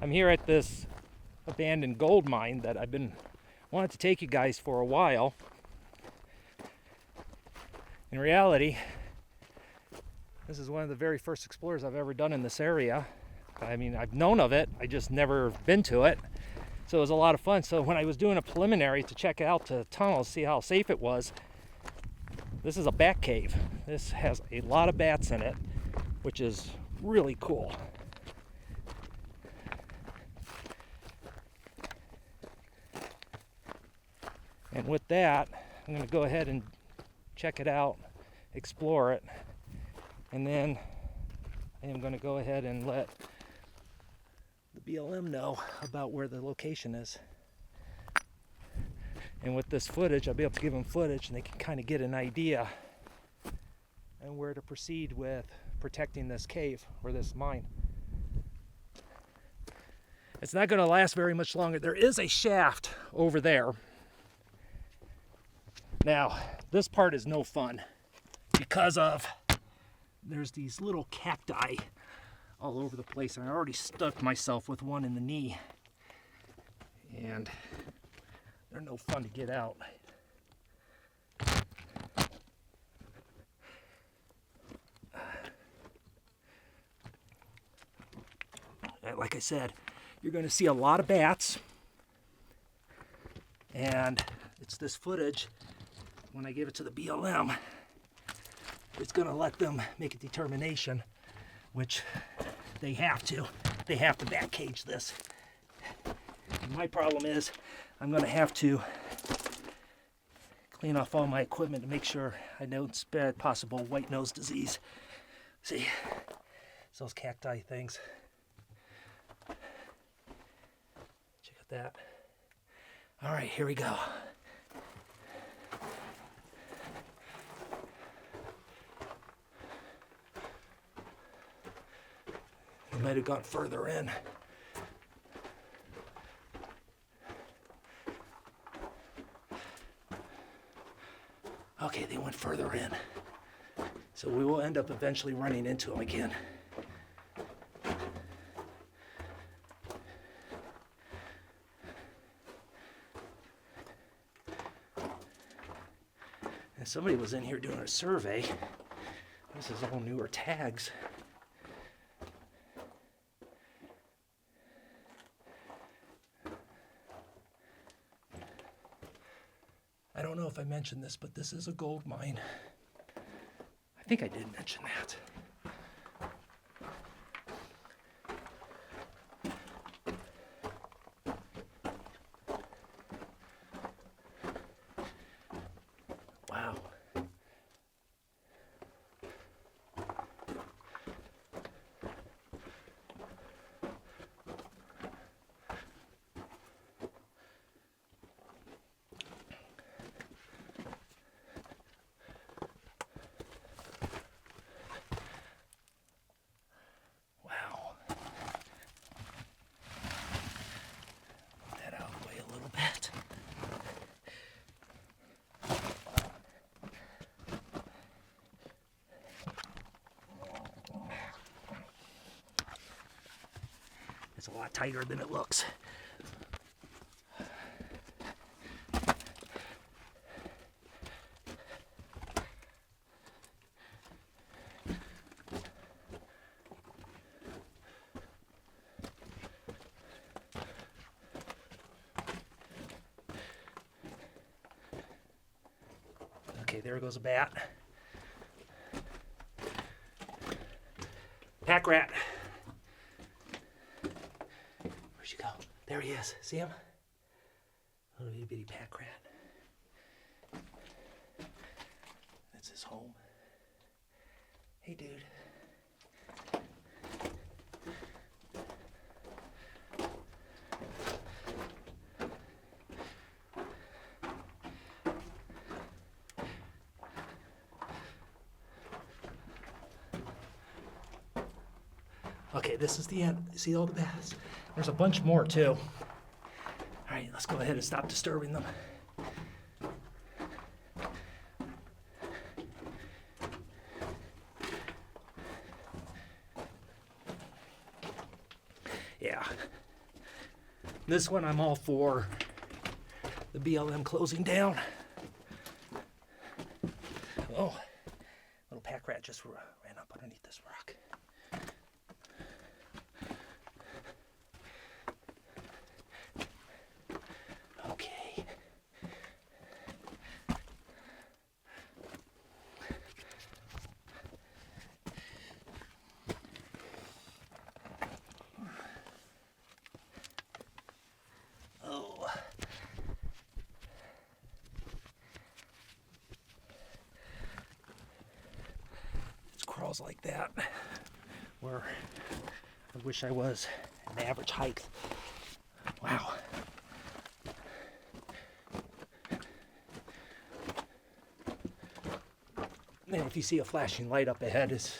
I'm here at this abandoned gold mine that I've been wanting to take you guys for a while. In reality, this is one of the very first explorers I've ever done in this area. I mean, I've known of it, I just never been to it. So it was a lot of fun. So when I was doing a preliminary to check out the tunnels, see how safe it was, this is a bat cave. This has a lot of bats in it, which is really cool. And with that, I'm going to go ahead and check it out, explore it, and then I am going to go ahead and let the BLM know about where the location is. And with this footage, I'll be able to give them footage and they can kind of get an idea and where to proceed with protecting this cave or this mine. It's not going to last very much longer. There is a shaft over there. Now, this part is no fun because of there's these little cacti all over the place, and I already stuck myself with one in the knee, and they're no fun to get out. Like I said, you're going to see a lot of bats, and it's this footage. When I give it to the BLM, it's going to let them make a determination, which they have to. They have to back cage this. And my problem is I'm going to have to clean off all my equipment to make sure I don't spread possible white nose disease. See, it's those cacti things. Check out that. All right, here we go. Might have gone further in. Okay, they went further in. So we will end up eventually running into them again. And somebody was in here doing a survey. This is all newer tags. I don't know if I mentioned this, but this is a gold mine. I think I did mention that. Wow. It's a lot tighter than it looks. Okay, there goes a bat. Pack rat. Where'd you go? There he is. See him? Little itty bitty pack rat. That's his home. Hey, dude. Okay, this is the end. See all the bats? There's a bunch more too. All right, let's go ahead and stop disturbing them. Yeah, This one I'm all for the BLM closing down. Oh, little pack rat just ran up underneath this rock. Okay. Oh. It's crawls like that where I wish I was an average height. Wow. And if you see a flashing light up ahead, it's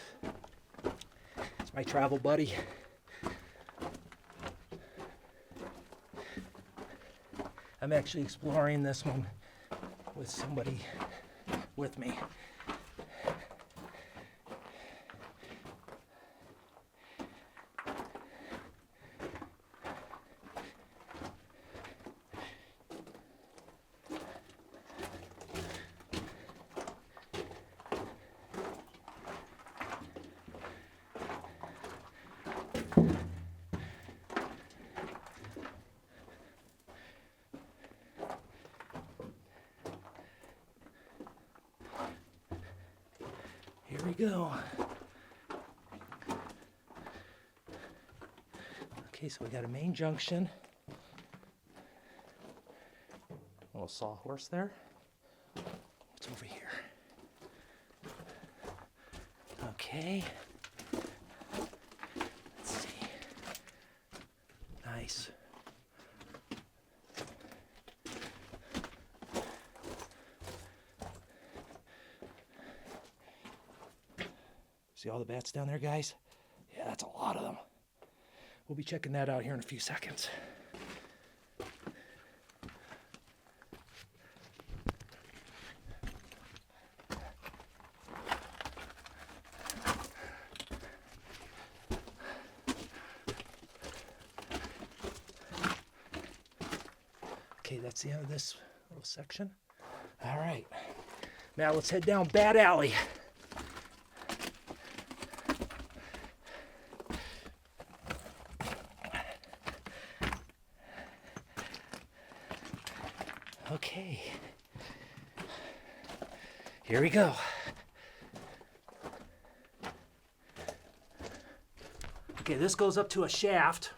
my travel buddy. I'm actually exploring this one with somebody with me. Here we go. Okay, so we got a main junction. A little sawhorse there. What's over here? Okay. Let's see. Nice. See all the bats down there, guys? Yeah, that's a lot of them. We'll be checking that out here in a few seconds. Okay, that's the end of this little section. All right, now let's head down Bat Alley. Okay, here we go. Okay, this goes up to a shaft.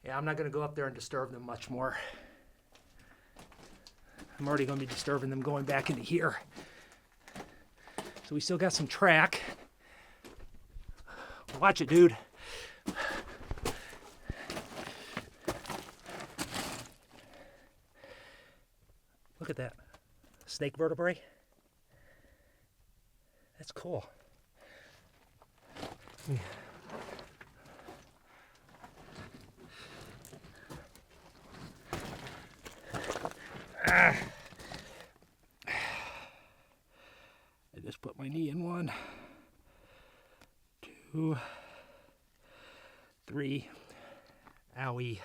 Yeah, I'm not going to go up there and disturb them much more. I'm already going to be disturbing them going back into here. So we still got some track. Watch it, dude. Look at that. Snake vertebrae. That's cool. I just put my knee in 1, 2, 3. Owie.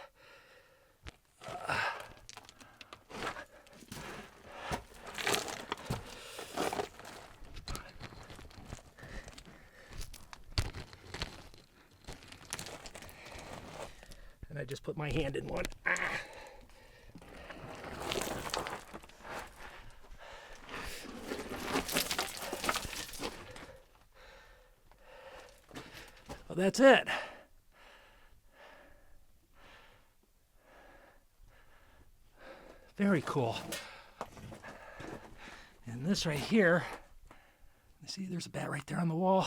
And I just put my hand in 1. Well, that's it. Very cool. And this right here, you see there's a bat right there on the wall.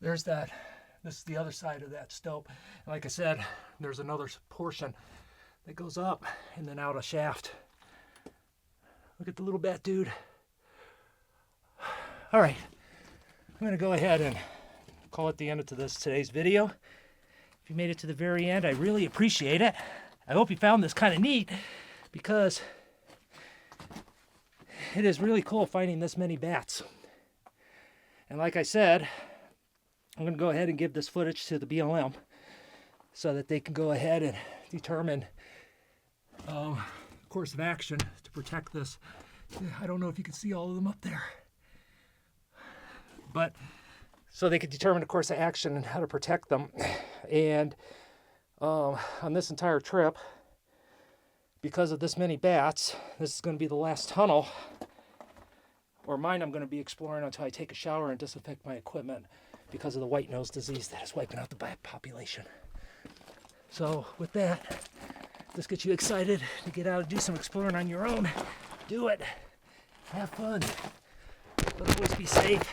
There's that. This is the other side of that stope. And like I said, there's another portion that goes up and then out a shaft. Look at the little bat dude. All right, I'm gonna go ahead and call it the end of today's video. If you made it to the very end, I really appreciate it. I hope you found this kind of neat because it is really cool finding this many bats. And like I said, I'm going to go ahead and give this footage to the BLM so that they can go ahead and determine course of action to protect this. I don't know if you can see all of them up there, but so they could determine a course of action and how to protect them. And on this entire trip, because of this many bats, this is going to be the last tunnel, or mine, I'm going to be exploring until I take a shower and disinfect my equipment because of the white nose disease that is wiping out the bat population. So with that, this gets you excited to get out and do some exploring on your own. Do it. Have fun. But always be safe.